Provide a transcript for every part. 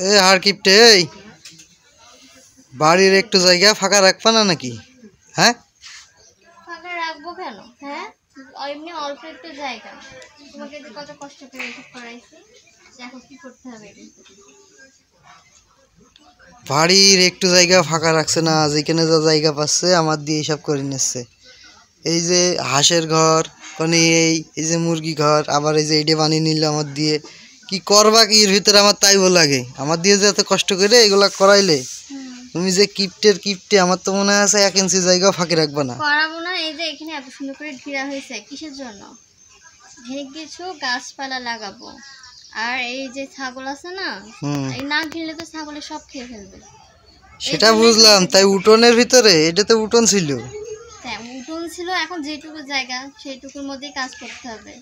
এ হার কিপটে এই বাড়ির একটু জায়গা ফাঁকা রাখবা না নাকি? হ্যাঁ ফাঁকা রাখবো কেন? হ্যাঁ এমনি অল্প একটু জায়গা, তোমাকে যে কত কষ্ট করে এসব করাইছি, দেখো কি করতে হবে। বাড়ির একটু জায়গা ফাঁকা রাখছে না, যেখানে যা জায়গা পাচ্ছে আমার দিয়ে সব করে নিচ্ছে। এই যে হাঁসের ঘর, মানে এই যে মুরগি ঘর, আবার এই যে এইটা বানিয়ে নিল আমার দিয়ে। কি করবা কি এর ভিতরে আমার তাই বল লাগে, আমার দিয়ে যে এত কষ্ট করে এগুলা করাইলে। তুমি যে কিপটে, আমার তো মনে আছে 1 ইঞ্চি জায়গাও ফাঁকি রাখবা না। করাবো না। এই যে এখানে এত সুন্দর করে ঘেরা হয়েছে কিসের জন্য? কিছু গাছপালা লাগাবো। আর এই যে ছাগল আছে না, এই না ঘিরলে তো ছাগলে সব খেয়ে ফেলবে। সেটা বুঝলাম, তাই উঠোনের ভিতরে এটা তো উঠোন ছিল। হ্যাঁ উঠোন ছিল, এখন যেটুকু জায়গা সেইটুকুর মধ্যেই কাজ করতে হবে।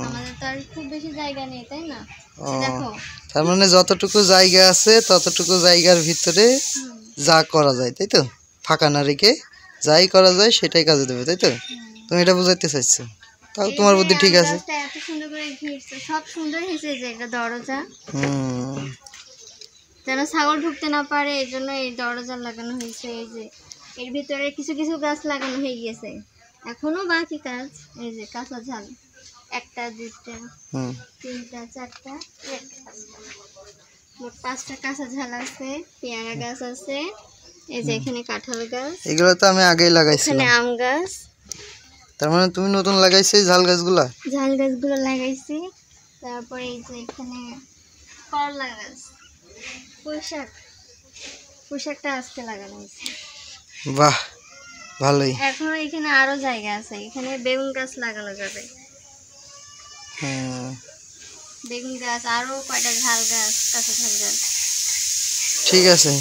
আমাদের তো আর খুব বেশি জায়গা নেই, তাই না? দেখো তার মানে যতটুকু জায়গা আছে ততটুকু জায়গার ভিতরে যা করা যায়, তাই তো? ফাঁকা না রেখে যাই করা যায় সেটাই কাজে দেবে, তাই তো? তুমি এটা বুঝাইতে চাইছো, তাও তোমার বুদ্ধি ঠিক আছে। এত সুন্দর করে ঘিরছে, সব সুন্দর হয়েছে। যে একটা দরজা, যেন ছাগল ঢুকতে না পারে, এই জন্য এই দরজা লাগানো হয়েছে। এই যে এর ভিতরে কিছু কিছু গাছ লাগানো হয়ে গেছে, এখনো বাকি কাজ। এই যে কাঁচা ঝাল 1টা 2টা 3টা 4টা 5টা কাঁচা ঝাল আছে, পেয়ারা গাছ আছে, এই যে এখানে কাঁঠাল গাছ, এগুলো তো আমি আগেই লাগাইছিলাম। এখানে আম গাছ। তার মানে তুমি নতুন লাগাইছো এই ঝাল গাছগুলো লাগাইছি। তারপরে এই যে এখানে করলা গাছ, পুঁইশাকটা আজকে লাগানো হয়েছে। বাহ ভালোই। এখন এখানে আরো জায়গা আছে, এখানে বেগুন গাছ লাগানো যাবে। বেগুন গাছ, আরো কয়টা ঝাল গাছ, কাঁচা ঝাল গাছ। ঠিক আছে,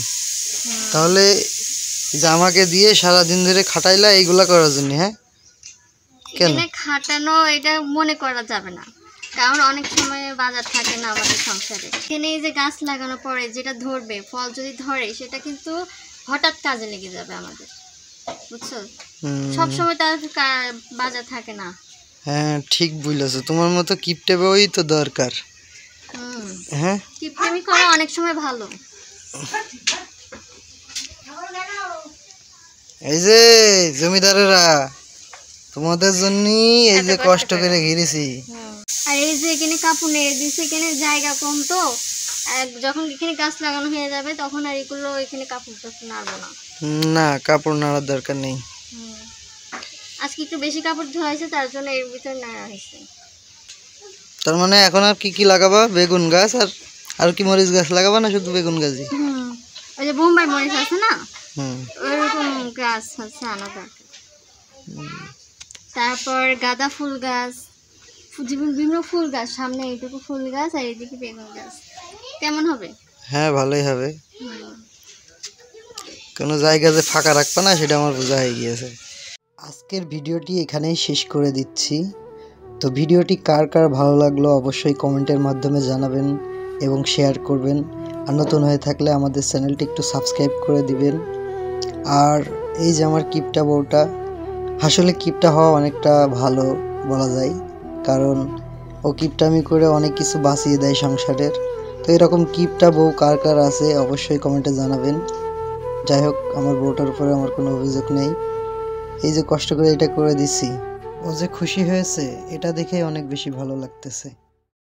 তাহলে যে আমাকে দিয়ে সারাদিন ধরে খাটাইলা এইগুলা করার জন্য। হ্যাঁ কেন খাটানো এটা মনে করা যাবে না, কারণ অনেক সময় বাজার থাকে না আমাদের সংসারে। এখানে এই যে গাছ লাগানোর পরে যেটা ধরবে, ফল যদি ধরে, সেটা কিন্তু হঠাৎ কাজে লেগে যাবে আমাদের, বুঝছো? সবসময় তার বাজার থাকে না। হ্যাঁ ঠিক বুঝলেছো, তোমার মতো কিপটে বই তো দরকার। হ্যাঁ কিপটেমি করা অনেক সময় ভালো। এই যে জমিদারেরা তোমাদের জন্য এই যে কষ্ট করে ঘিরেছি। আর এই যে এখানে কাপড় নেড়ে দিচ্ছে, এখানে জায়গা কম তো, যখন এখানে গাছ লাগানো হয়ে যাবে তখন আর এগুলো এখানে কাপড় নাড়বো না। না কাপড় নাড়ার দরকার নেই। আজকে একটু বেশি কাপড় ধোয়া হয়েছে, তার জন্য এর ভিতরে নাড়া হয়েছে। তার মানে এখন আর কি লাগাবা? বেগুন গাছ আর কি মরিচ গাছ লাগাবা না শুধু বেগুন গাছই? ওই যে বোম্বাই মরিচ আছে না, ওইরকম গাছ আছে আনা দরকার। তারপর গাঁদা ফুল গাছ, বিভিন্ন ফুল গাছ, সামনে এইটুকু ফুল গাছ আর এইদিকে বেগুন গাছ। কেমন হবে? হ্যাঁ ভালোই হবে। কোনো জায়গা যে ফাঁকা রাখবা না সেটা আমার বোঝা হয়ে গিয়েছে। আজকের ভিডিওটি এখানেই শেষ করে দিচ্ছি। তো ভিডিওটি কার কার ভালো লাগলো অবশ্যই কমেন্টের মাধ্যমে জানাবেন এবং শেয়ার করবেন। আর নতুন হয়ে থাকলে আমাদের চ্যানেলটি একটু সাবস্ক্রাইব করে দিবেন। আর এই যে আমার কিপটা বউটা, আসলে কিপটা হওয়া অনেকটা ভালো বলা যায়, কারণ ও কিপটামি করে অনেক কিছু বাঁচিয়ে দেয় সংসারের। তো এরকম কিপটা বউ কার কার আছে অবশ্যই কমেন্টে জানাবেন। যাই হোক, আমার বউটার উপরে আমার কোনো অভিযোগ নেই। এই যে কষ্ট করে এটা করে দিচ্ছি, ও যে খুশি হয়েছে এটা দেখেই অনেক বেশি ভালো লাগতেছে।